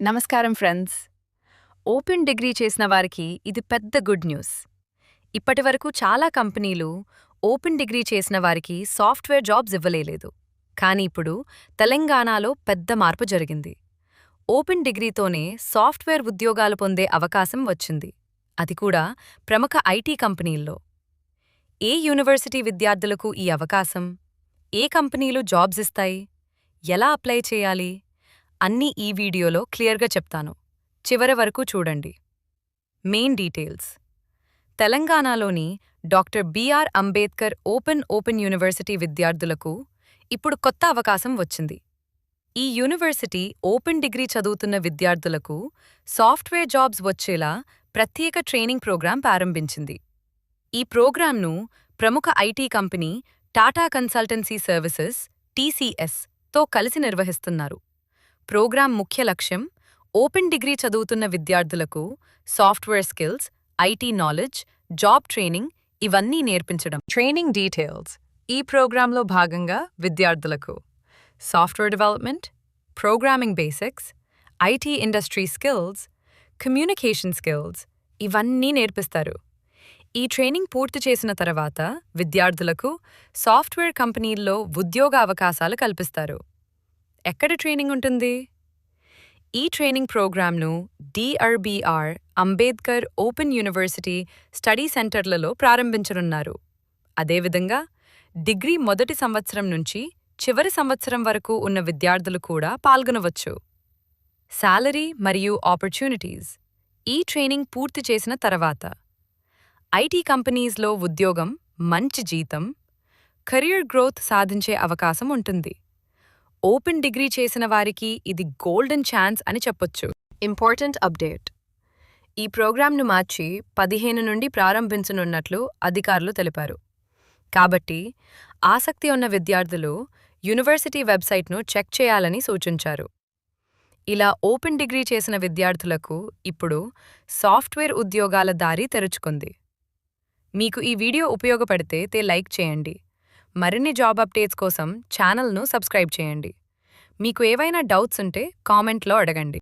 నమస్కారం friends. Open degree చేసిన వారికి ఇది పెద్ద గుడ్ న్యూస్. ఇప్పటివరకు చాలా కంపెనీలు ఓపెన్ డిగ్రీ చేసిన వారికి సాఫ్ట్వేర్ జాబ్స్ ఇవ్వలేదు. కానీ ఇప్పుడు తెలంగాణలో పెద్ద మార్పు జరిగింది. ఓపెన్ డిగ్రీతోనే సాఫ్ట్వేర్ ఉద్యోగాలు పొందే అవకాశం వచ్చింది. అది కూడా ప్రముఖ ఐటీ కంపెనీల్లో. ఏ యూనివర్సిటీ విద్యార్థులకు ఈ అవకాశం? ఏ కంపెనీలు జాబ్స్ ఇస్తాయి? ఎలా అప్లై చేయాలి? అన్నీ ఈ వీడియోలో క్లియర్గా చెప్తాను. చివరి వరకు చూడండి. Main details. తెలంగాణలోని doctor BR Ambedkar open university విద్యార్థులకు ఇప్పుడు కొత్త అవకాశం వచ్చింది. ఈ యూనివర్సిటీ ఓపెన్ డిగ్రీ చదువుతున్న విద్యార్థులకు సాఫ్ట్వేర్ జాబ్స్ వచ్చేలా ప్రత్యేక ట్రైనింగ్ ప్రోగ్రాం ప్రారంభించింది. ఈ ప్రోగ్రాంను ప్రముఖ IT company Tata consultancy services (TCS) తో కలిసి నిర్వహిస్తున్నారు. ప్రోగ్రాం ముఖ్య లక్ష్యం ఓపెన్ డిగ్రీ చదువుతున్న విద్యార్థులకు software skills, IT knowledge, job training ఇవన్నీ నేర్పించడం. Training details. ఈ ప్రోగ్రాంలో భాగంగా విద్యార్థులకు software development, programming basics, IT industry skills, communication skills ఇవన్నీ నేర్పిస్తారు. ఈ ట్రైనింగ్ పూర్తి చేసిన తర్వాత విద్యార్థులకు సాఫ్ట్వేర్ కంపెనీల్లో ఉద్యోగ అవకాశాలు కల్పిస్తారు. ఎక్కడ ట్రైనింగ్ ఉంటుంది? ఈ ట్రైనింగ్ ప్రోగ్రాంను DRBR Ambedkar open university study సెంటర్లలో ప్రారంభించనున్నారు. అదేవిధంగా డిగ్రీ మొదటి సంవత్సరం నుంచి చివరి సంవత్సరం వరకు ఉన్న విద్యార్థులు కూడా పాల్గొనవచ్చు. శాలరీ మరియు ఆపర్చునిటీస్. ఈ ట్రైనింగ్ పూర్తి చేసిన తర్వాత ఐటీ కంపెనీస్లో ఉద్యోగం, మంచి జీతం, కెరీర్ గ్రోత్ సాధించే అవకాశం ఉంటుంది. ఓపెన్ డిగ్రీ చేసిన వారికి ఇది గోల్డెన్ ఛాన్స్ అని చెప్పొచ్చు. Important update. ఈ ప్రోగ్రాంను మార్చి 15 నుండి ప్రారంభించనున్నట్లు అధికారులు తెలిపారు. కాబట్టి ఆసక్తి ఉన్న విద్యార్థులు యూనివర్సిటీ వెబ్సైట్ను చెక్ చేయాలని సూచించారు. ఇలా ఓపెన్ డిగ్రీ చేసిన విద్యార్థులకు ఇప్పుడు సాఫ్ట్వేర్ ఉద్యోగాల దారి తెరుచుకుంది. మీకు ఈ వీడియో ఉపయోగపడితే లైక్ చేయండి. మరిన్ని జాబ్ అప్డేట్స్ కోసం ఛానల్ను సబ్స్క్రైబ్ చేయండి. మీకు ఏవైనా డౌట్స్ ఉంటే కామెంట్లో అడగండి.